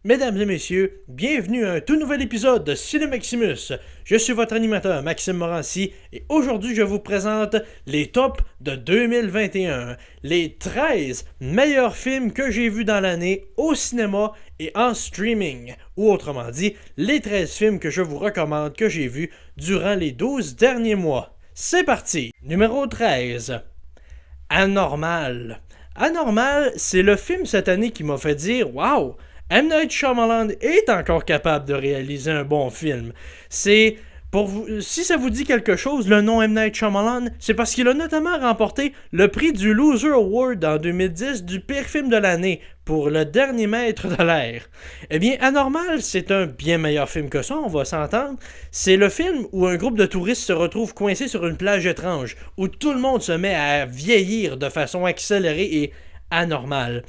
Mesdames et messieurs, bienvenue à un tout nouvel épisode de Cinemaximus. Je suis votre animateur Maxime Morancy et aujourd'hui je vous présente les tops de 2021. Les 13 meilleurs films que j'ai vus dans l'année au cinéma et en streaming. Ou autrement dit, les 13 films que je vous recommande que j'ai vus durant les 12 derniers mois. C'est parti! Numéro 13. Anormal. Anormal, c'est le film cette année qui m'a fait dire « Wow! » M. Night Shyamalan est encore capable de réaliser un bon film. C'est pour vous, si ça vous dit quelque chose, le nom M. Night Shyamalan, c'est parce qu'il a notamment remporté le prix du Loser Award en 2010 du pire film de l'année pour Le Dernier Maître de l'air. Eh bien, Anormal, c'est un bien meilleur film que ça, on va s'entendre. C'est le film où un groupe de touristes se retrouve coincé sur une plage étrange, où tout le monde se met à vieillir de façon accélérée et anormale.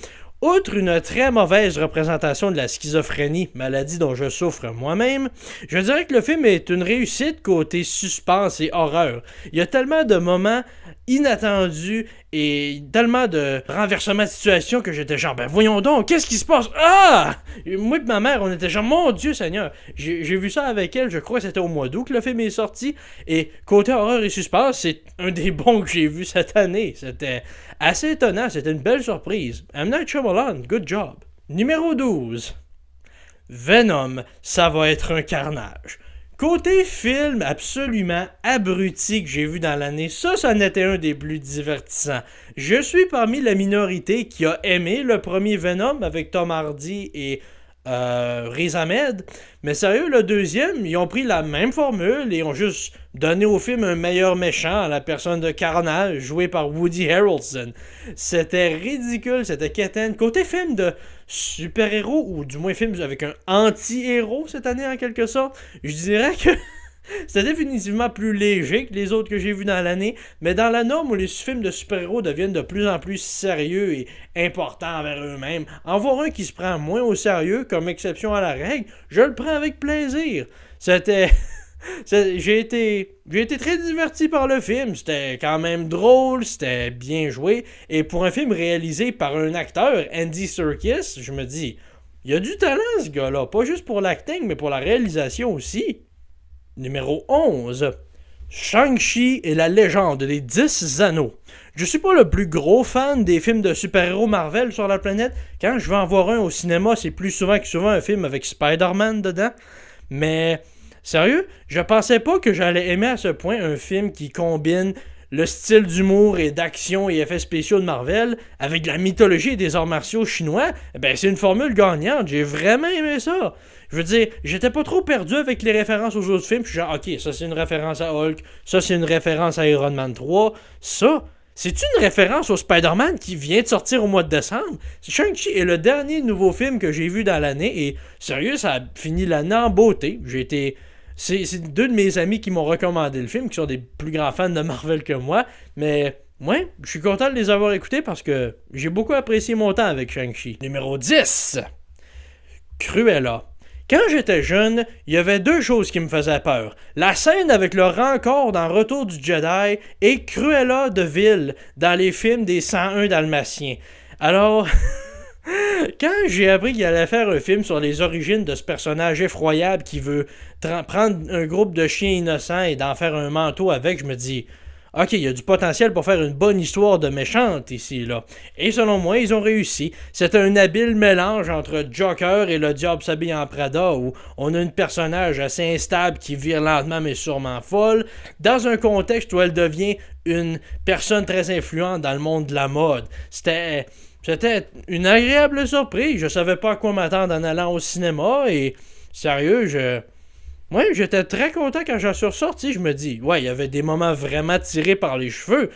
Outre une très mauvaise représentation de la schizophrénie, maladie dont je souffre moi-même, je dirais que le film est une réussite côté suspense et horreur. Il y a tellement de moments inattendus et tellement de renversements de situation que j'étais genre, ben voyons donc, qu'est-ce qui se passe? Ah! Moi et ma mère, on était genre, mon Dieu Seigneur, j'ai vu ça avec elle, je crois que c'était au mois d'août que le film est sorti, et côté horreur et suspense, c'est un des bons que j'ai vu cette année. C'était assez étonnant, c'était une belle surprise. M. Night Shyamalan, good job. Numéro 12. Venom, ça va être un carnage. Côté film absolument abruti que j'ai vu dans l'année, ça en était un des plus divertissants. Je suis parmi la minorité qui a aimé le premier Venom avec Tom Hardy et Riz Ahmed, mais sérieux, le deuxième, ils ont pris la même formule et ont juste donné au film un meilleur méchant à la personne de Carnage, joué par Woody Harrelson. C'était ridicule, c'était quétaine. Côté film de super-héros, ou du moins film avec un anti-héros cette année en quelque sorte, je dirais que c'était définitivement plus léger que les autres que j'ai vus dans l'année, mais dans la norme où les films de super-héros deviennent de plus en plus sérieux et importants envers eux-mêmes, en voir un qui se prend moins au sérieux, comme exception à la règle, je le prends avec plaisir. C'était... J'ai été très diverti par le film, c'était quand même drôle, c'était bien joué, et pour un film réalisé par un acteur, Andy Serkis, je me dis, il y a du talent ce gars-là, pas juste pour l'acting, mais pour la réalisation aussi. Numéro 11. Shang-Chi et la légende des 10 anneaux. Je suis pas le plus gros fan des films de super-héros Marvel sur la planète. Quand je vais en voir un au cinéma, c'est plus souvent que souvent un film avec Spider-Man dedans. Mais, sérieux, je pensais pas que j'allais aimer à ce point un film qui combine le style d'humour et d'action et effets spéciaux de Marvel avec la mythologie et des arts martiaux chinois. Ben, c'est une formule gagnante. J'ai vraiment aimé ça. Je veux dire, j'étais pas trop perdu avec les références aux autres films. Je suis genre, ok, ça c'est une référence à Hulk, ça c'est une référence à Iron Man 3, ça, c'est une référence au Spider-Man qui vient de sortir au mois de décembre. Shang-Chi est le dernier nouveau film que j'ai vu dans l'année et sérieux, ça a fini l'année en beauté. C'est deux de mes amis qui m'ont recommandé le film, qui sont des plus grands fans de Marvel que moi, mais ouais, je suis content de les avoir écoutés parce que j'ai beaucoup apprécié mon temps avec Shang-Chi. Numéro 10. Cruella. Quand j'étais jeune, il y avait deux choses qui me faisaient peur. La scène avec le Rancor dans Retour du Jedi et Cruella de Vil dans les films des 101 Dalmatiens. Alors, quand j'ai appris qu'il allait faire un film sur les origines de ce personnage effroyable qui veut prendre un groupe de chiens innocents et d'en faire un manteau avec, je me dis... Ok, il y a du potentiel pour faire une bonne histoire de méchante ici, là. Et selon moi, ils ont réussi. C'est un habile mélange entre Joker et le diable s'habille en Prada, où on a un personnage assez instable qui vire lentement mais sûrement folle, dans un contexte où elle devient une personne très influente dans le monde de la mode. C'était une agréable surprise. Je savais pas à quoi m'attendre en allant au cinéma, et sérieux, ouais, j'étais très content quand j'en suis ressorti. Je me dis, ouais, il y avait des moments vraiment tirés par les cheveux.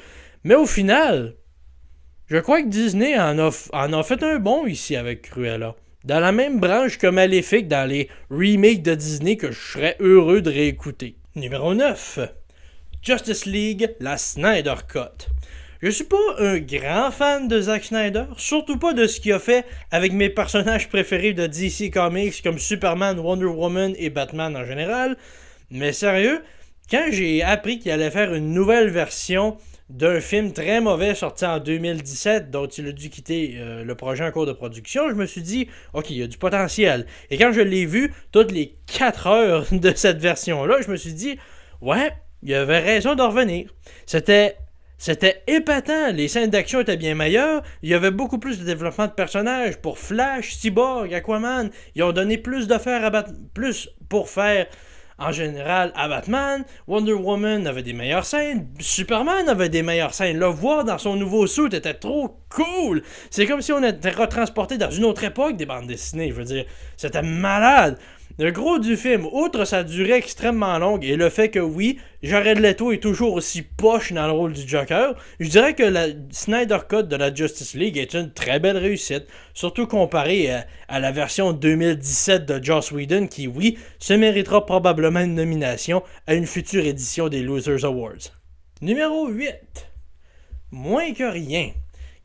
Mais au final, je crois que Disney en a fait un bon ici avec Cruella. Dans la même branche que Maléfique dans les remakes de Disney que je serais heureux de réécouter. Numéro 9. Justice League, la Snyder Cut. Je suis pas un grand fan de Zack Snyder, surtout pas de ce qu'il a fait avec mes personnages préférés de DC Comics comme Superman, Wonder Woman et Batman en général, mais sérieux, quand j'ai appris qu'il allait faire une nouvelle version d'un film très mauvais sorti en 2017 dont il a dû quitter le projet en cours de production, je me suis dit, ok, il y a du potentiel. Et quand je l'ai vu, toutes les 4 heures de cette version-là, je me suis dit, ouais, il y avait raison de revenir. C'était épatant, les scènes d'action étaient bien meilleures, il y avait beaucoup plus de développement de personnages pour Flash, Cyborg, Aquaman, ils ont donné plus d'affaires à plus pour faire en général à Batman, Wonder Woman avait des meilleures scènes, Superman avait des meilleures scènes, le voir dans son nouveau suit était trop cool, c'est comme si on était retransporté dans une autre époque des bandes dessinées, je veux dire, c'était malade. Le gros du film, outre sa durée extrêmement longue et le fait que oui, Jared Leto est toujours aussi poche dans le rôle du Joker, je dirais que la Snyder Cut de la Justice League est une très belle réussite, surtout comparé à la version 2017 de Joss Whedon qui, oui, se méritera probablement une nomination à une future édition des Losers Awards. Numéro 8. Moins que rien.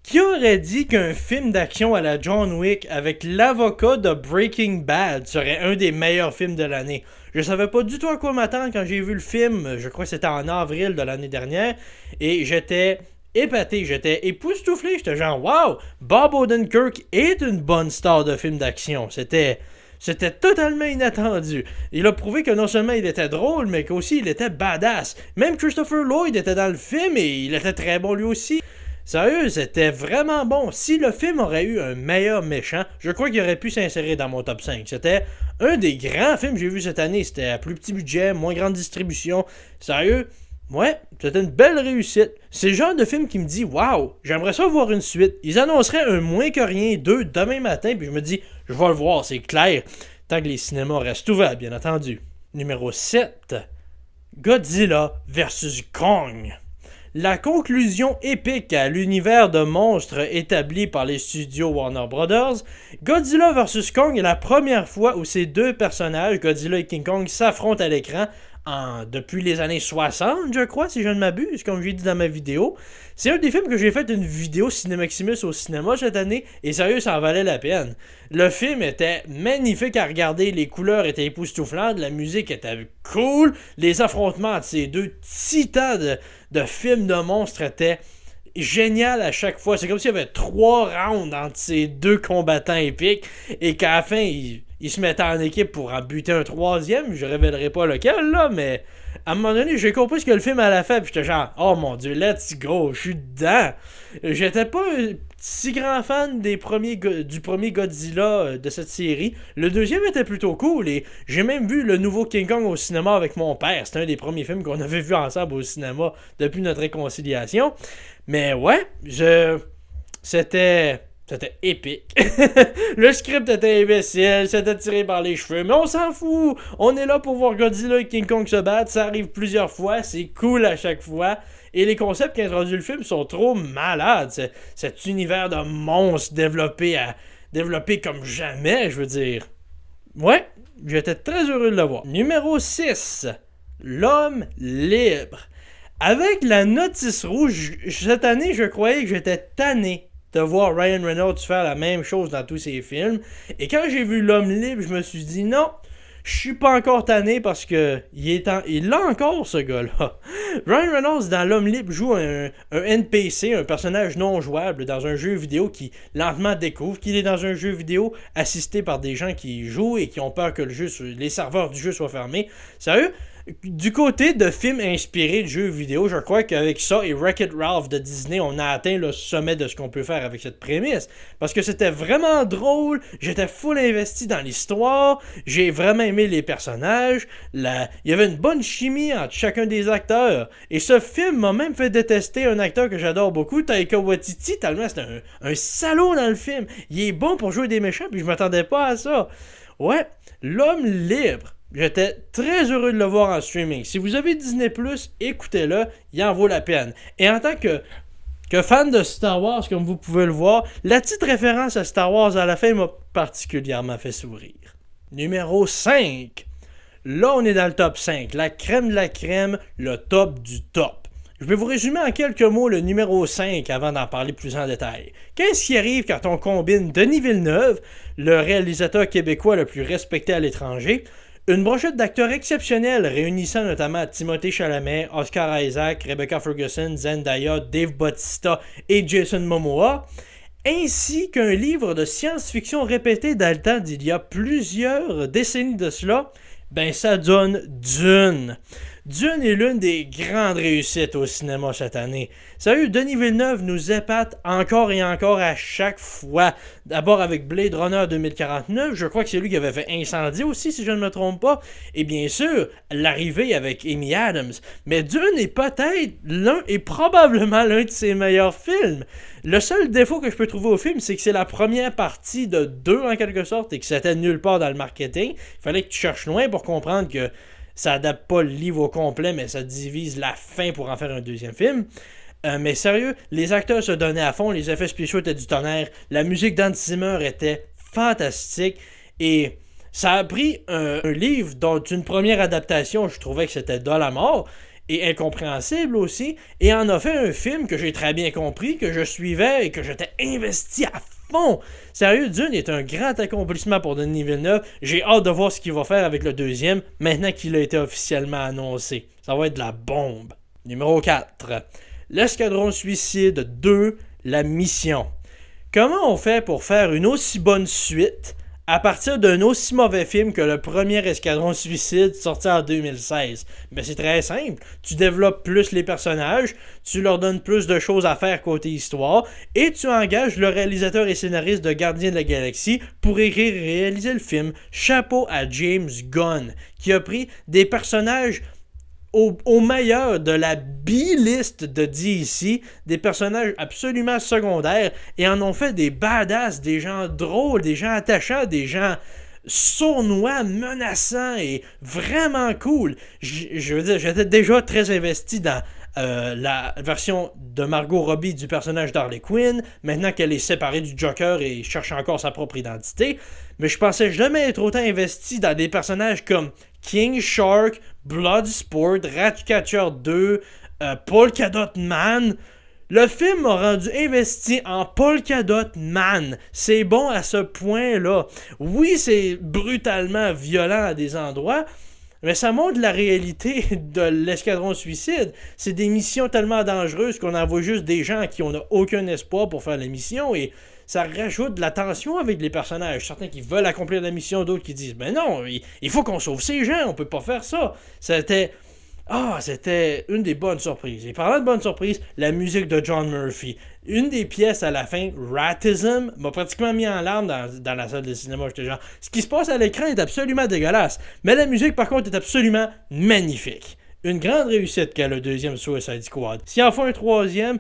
Qui aurait dit qu'un film d'action à la John Wick avec l'avocat de Breaking Bad serait un des meilleurs films de l'année? Je savais pas du tout à quoi m'attendre quand j'ai vu le film, je crois que c'était en avril de l'année dernière, et j'étais épaté, j'étais époustouflé, j'étais genre wow, Bob Odenkirk est une bonne star de film d'action. C'était totalement inattendu. Il a prouvé que non seulement il était drôle, mais qu'aussi il était badass. Même Christopher Lloyd était dans le film et il était très bon lui aussi. Sérieux, c'était vraiment bon. Si le film aurait eu un meilleur méchant, je crois qu'il aurait pu s'insérer dans mon top 5. C'était un des grands films que j'ai vu cette année. C'était à plus petit budget, moins grande distribution. Sérieux, ouais, c'était une belle réussite. C'est le genre de film qui me dit « Wow, j'aimerais ça voir une suite ». Ils annonceraient un Moins que rien 2 demain matin, puis je me dis « Je vais le voir, c'est clair ». Tant que les cinémas restent ouverts, bien entendu. Numéro 7. Godzilla vs Kong. La conclusion épique à l'univers de monstres établi par les studios Warner Bros., Godzilla vs Kong est la première fois où ces deux personnages, Godzilla et King Kong, s'affrontent à l'écran depuis les années 60, je crois, si je ne m'abuse, comme j'ai dit dans ma vidéo. C'est un des films que j'ai fait une vidéo Cinemaximus au cinéma cette année, et sérieux, ça en valait la peine. Le film était magnifique à regarder, les couleurs étaient époustouflantes, la musique était cool, les affrontements entre ces deux titans de films de monstres étaient génial à chaque fois. C'est comme s'il y avait 3 rounds entre ces deux combattants épiques et qu'à la fin, ils se mettaient en équipe pour en buter un 3e. Je révélerai pas lequel, là, mais à un moment donné, j'ai compris ce que le film allait faire, puis j'étais genre, oh mon dieu, let's go, je suis dedans. J'étais pas un si grand fan du premier Godzilla de cette série. Le deuxième était plutôt cool, et j'ai même vu le nouveau King Kong au cinéma avec mon père. C'était un des premiers films qu'on avait vu ensemble au cinéma depuis notre réconciliation. Mais ouais, c'était épique. Le script était imbécile, c'était tiré par les cheveux, mais on s'en fout. On est là pour voir Godzilla et King Kong se battre, ça arrive plusieurs fois, c'est cool à chaque fois. Et les concepts qui introduisent le film sont trop malades. Cet univers de monstres développé comme jamais, je veux dire. Ouais, j'étais très heureux de le voir. Numéro 6. L'homme libre. Avec la notice rouge, cette année, je croyais que j'étais tanné de voir Ryan Reynolds faire la même chose dans tous ses films. Et quand j'ai vu L'Homme libre, je me suis dit non, je suis pas encore tanné parce que il l'a encore, ce gars-là. Ryan Reynolds, dans L'Homme libre, joue un NPC, un personnage non jouable dans un jeu vidéo qui lentement découvre qu'il est dans un jeu vidéo assisté par des gens qui jouent et qui ont peur que les serveurs du jeu soient fermés. Sérieux? Du côté de films inspirés de jeux vidéo, je crois qu'avec ça et Wreck-It Ralph de Disney, on a atteint le sommet de ce qu'on peut faire avec cette prémisse. Parce que c'était vraiment drôle, j'étais full investi dans l'histoire, j'ai vraiment aimé les personnages, il y avait une bonne chimie entre chacun des acteurs. Et ce film m'a même fait détester un acteur que j'adore beaucoup, Taika Waititi, tellement c'est un salaud dans le film. Il est bon pour jouer des méchants, puis je m'attendais pas à ça. Ouais, L'Homme libre. J'étais très heureux de le voir en streaming. Si vous avez Disney+, écoutez-le, il en vaut la peine. Et en tant que fan de Star Wars, comme vous pouvez le voir, la petite référence à Star Wars à la fin m'a particulièrement fait sourire. Numéro 5. Là, on est dans le top 5. La crème de la crème, le top du top. Je vais vous résumer en quelques mots le numéro 5 avant d'en parler plus en détail. Qu'est-ce qui arrive quand on combine Denis Villeneuve, le réalisateur québécois le plus respecté à l'étranger, Une brochette d'acteurs exceptionnels réunissant notamment Timothée Chalamet, Oscar Isaac, Rebecca Ferguson, Zendaya, Dave Bautista et Jason Momoa, ainsi qu'un livre de science-fiction répété dans le temps d'il y a plusieurs décennies de cela, ben ça donne Dune. Dune est l'une des grandes réussites au cinéma cette année. Sérieux, Denis Villeneuve nous épate encore et encore à chaque fois. D'abord avec Blade Runner 2049, je crois que c'est lui qui avait fait Incendie aussi, si je ne me trompe pas. Et bien sûr, l'arrivée avec Amy Adams. Mais Dune est peut-être l'un et probablement l'un de ses meilleurs films. Le seul défaut que je peux trouver au film, c'est que c'est la première partie de deux en quelque sorte et que c'était nulle part dans le marketing. Il fallait que tu cherches loin pour comprendre que ça adapte pas le livre au complet, mais ça divise la fin pour en faire un deuxième film. Mais sérieux, les acteurs se donnaient à fond, les effets spéciaux étaient du tonnerre, la musique d'Hans Zimmer était fantastique, et ça a pris un livre dont une première adaptation, je trouvais que c'était de la mort, et incompréhensible aussi, et en a fait un film que j'ai très bien compris, que je suivais et que j'étais investi à fond. Sérieux, Dune est un grand accomplissement pour Denis Villeneuve. J'ai hâte de voir ce qu'il va faire avec le deuxième, maintenant qu'il a été officiellement annoncé. Ça va être de la bombe. Numéro 4. L'Escadron Suicide 2, La Mission. Comment on fait pour faire une aussi bonne suite à partir d'un aussi mauvais film que le premier Escadron Suicide sorti en 2016? Ben c'est très simple. Tu développes plus les personnages, tu leur donnes plus de choses à faire côté histoire, et tu engages le réalisateur et scénariste de Gardiens de la Galaxie pour écrire et réaliser le film. Chapeau à James Gunn, qui a pris des personnages au meilleur de la B-list de DC, des personnages absolument secondaires, et en ont fait des badass, des gens drôles, des gens attachants, des gens sournois, menaçants et vraiment cool. Je veux dire, j'étais déjà très investi dans la version de Margot Robbie du personnage d'Harley Quinn, maintenant qu'elle est séparée du Joker et cherche encore sa propre identité. Mais je pensais jamais être autant investi dans des personnages comme King Shark, Bloodsport, Ratcatcher 2, Polka Dot Man. Le film m'a rendu investi en Polka Dot Man. C'est bon à ce point-là. Oui, c'est brutalement violent à des endroits, mais ça montre la réalité de l'Escadron Suicide. C'est des missions tellement dangereuses qu'on envoie juste des gens à qui on n'a aucun espoir pour faire la mission, et ça rajoute de la tension avec les personnages. Certains qui veulent accomplir la mission, d'autres qui disent « Ben non, il faut qu'on sauve ces gens, on peut pas faire ça. » C'était une des bonnes surprises. Et parlant de bonnes surprises, la musique de John Murphy. Une des pièces à la fin, Ratism, m'a pratiquement mis en larmes dans la salle de cinéma. J'étais genre, ce qui se passe à l'écran est absolument dégueulasse. Mais la musique, par contre, est absolument magnifique. Une grande réussite qu'a le deuxième Suicide Squad. S'il en faut un troisième,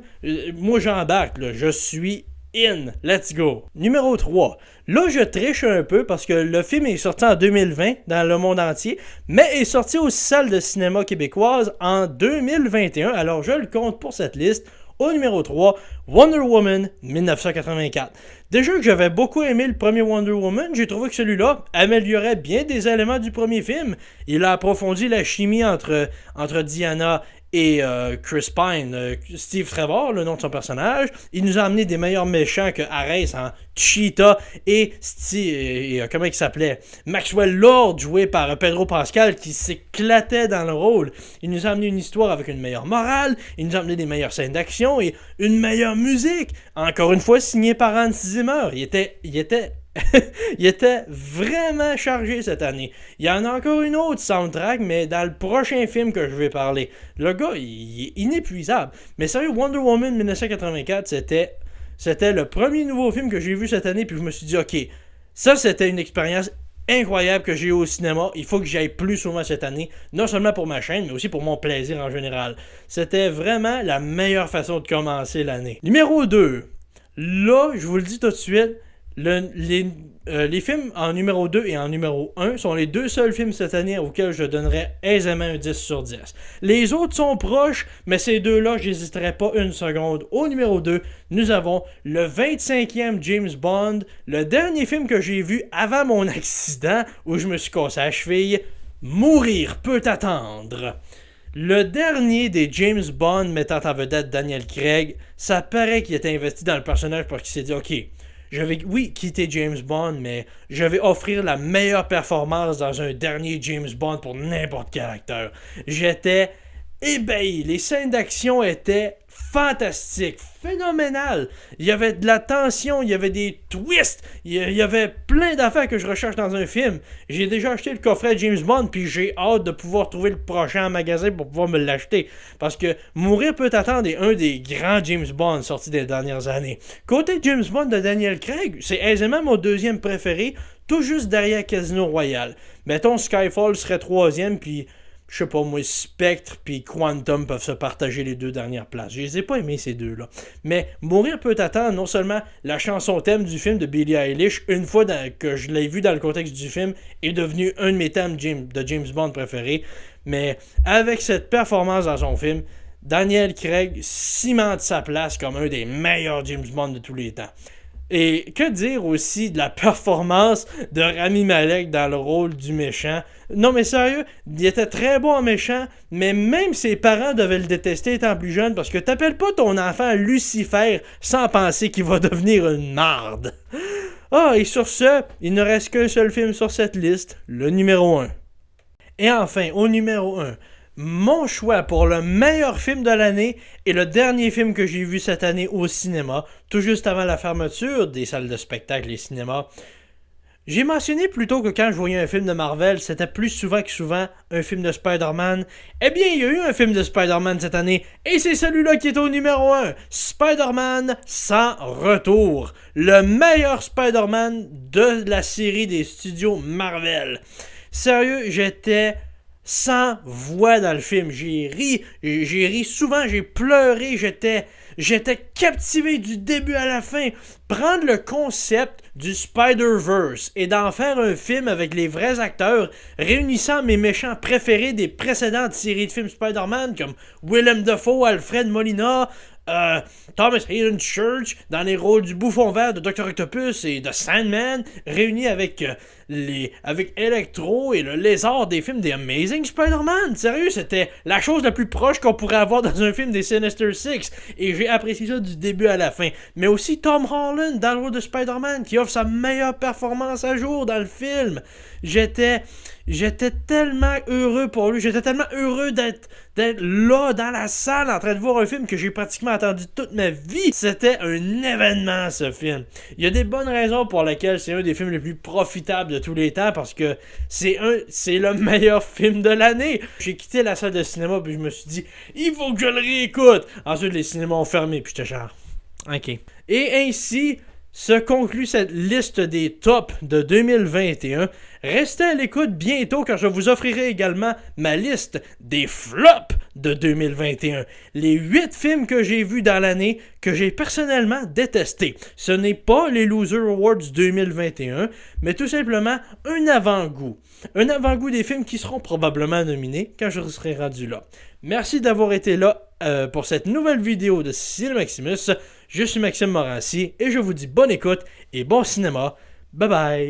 moi j'embarque, là. Je suis in. Let's go. Numéro 3. Là, je triche un peu parce que le film est sorti en 2020 dans le monde entier, mais est sorti aux salles de cinéma québécoises en 2021. Alors, je le compte pour cette liste. Au numéro 3, Wonder Woman 1984. Déjà que j'avais beaucoup aimé le premier Wonder Woman, j'ai trouvé que celui-là améliorait bien des éléments du premier film. Il a approfondi la chimie entre Diana et Chris Pine, Steve Trevor, le nom de son personnage. Il nous a amené des meilleurs méchants que Ares en Cheetah et comment il s'appelait? Maxwell Lord, joué par Pedro Pascal, qui s'éclatait dans le rôle. Il nous a amené une histoire avec une meilleure morale, il nous a amené des meilleures scènes d'action et une meilleure musique. Encore une fois, signé par Hans Zimmer. Il était vraiment chargé cette année. Il y en a encore une autre soundtrack, mais dans le prochain film que je vais parler. Le gars, il est inépuisable. Mais sérieux, Wonder Woman 1984, c'était le premier nouveau film que j'ai vu cette année, puis je me suis dit, ok, ça c'était une expérience incroyable que j'ai eu au cinéma. Il faut que j'y aille plus souvent cette année, non seulement pour ma chaîne, mais aussi pour mon plaisir en général. C'était vraiment la meilleure façon de commencer l'année. Numéro 2. Là, je vous le dis tout de suite, les films en numéro 2 et en numéro 1 sont les deux seuls films cette année auxquels je donnerais aisément un 10 sur 10. Les autres sont proches, mais ces deux-là, j'hésiterai pas une seconde. Au numéro 2, nous avons le 25e James Bond, le dernier film que j'ai vu avant mon accident où je me suis cassé la cheville. Mourir peut attendre. Le dernier des James Bond mettant en vedette Daniel Craig, ça paraît qu'il était investi dans le personnage parce qu'il s'est dit « Ok, Je vais, oui, quitter James Bond, mais je vais offrir la meilleure performance dans un dernier James Bond pour n'importe quel acteur. J'étais ébahi. Les scènes d'action étaient fantastiques, phénoménales. Il y avait de la tension, il y avait des twists, il y avait plein d'affaires que je recherche dans un film. J'ai déjà acheté le coffret James Bond, puis j'ai hâte de pouvoir trouver le prochain en magasin pour pouvoir me l'acheter. Parce que Mourir peut attendre est un des grands James Bond sortis des dernières années. Côté James Bond de Daniel Craig, c'est aisément mon deuxième préféré, tout juste derrière Casino Royale. Mettons Skyfall serait troisième, puis je sais pas moi, Spectre puis Quantum peuvent se partager les deux dernières places. Je les ai pas aimés ces deux-là. Mais Mourir peut attendre, non seulement la chanson thème du film de Billie Eilish, une fois que je l'ai vu dans le contexte du film, est devenu un de mes thèmes de James Bond préférés, mais avec cette performance dans son film, Daniel Craig cimente sa place comme un des meilleurs James Bond de tous les temps. Et que dire aussi de la performance de Rami Malek dans le rôle du méchant? Non mais sérieux, il était très bon en méchant, mais même ses parents devaient le détester étant plus jeune parce que t'appelles pas ton enfant Lucifer sans penser qu'il va devenir une marde. Ah, et sur ce, il ne reste qu'un seul film sur cette liste, le numéro 1. Et enfin, au numéro 1, mon choix pour le meilleur film de l'année est le dernier film que j'ai vu cette année au cinéma, tout juste avant la fermeture des salles de spectacle et cinémas. J'ai mentionné plus tôt que quand je voyais un film de Marvel, c'était plus souvent que souvent un film de Spider-Man. Eh bien, il y a eu un film de Spider-Man cette année, et c'est celui-là qui est au numéro 1, Spider-Man sans retour. Le meilleur Spider-Man de la série des studios Marvel. Sérieux, j'étais sans voix dans le film. J'ai ri souvent, j'ai pleuré, j'étais captivé du début à la fin. Prendre le concept du Spider-Verse et d'en faire un film avec les vrais acteurs, réunissant mes méchants préférés des précédentes séries de films Spider-Man comme Willem Dafoe, Alfred Molina, Thomas Hayden Church dans les rôles du bouffon vert de Dr. Octopus et de Sandman, réunis avec Electro et le lézard des films des Amazing Spider-Man. Sérieux, c'était la chose la plus proche qu'on pourrait avoir dans un film des Sinister Six, et j'ai apprécié ça du début à la fin. Mais aussi Tom Holland dans le rôle de Spider-Man qui offre sa meilleure performance à jour dans le film. J'étais tellement heureux pour lui, j'étais tellement heureux d'être là dans la salle en train de voir un film que j'ai pratiquement attendu toute ma vie. C'était un événement, ce film. Il y a des bonnes raisons pour lesquelles c'est un des films les plus profitables de tous les temps, parce que c'est le meilleur film de l'année. J'ai quitté la salle de cinéma puis je me suis dit, il faut que je le réécoute. Ensuite, les cinémas ont fermé puis j'étais genre, ok. Et ainsi se conclut cette liste des tops de 2021. Restez à l'écoute bientôt car je vous offrirai également ma liste des flops de 2021. Les 8 films que j'ai vus dans l'année que j'ai personnellement détestés. Ce n'est pas les Loser Awards 2021, mais tout simplement un avant-goût. Un avant-goût des films qui seront probablement nominés quand je serai rendu là. Merci d'avoir été là pour cette nouvelle vidéo de Cinemaximus. Je suis Maxime Morancy et je vous dis bonne écoute et bon cinéma. Bye bye!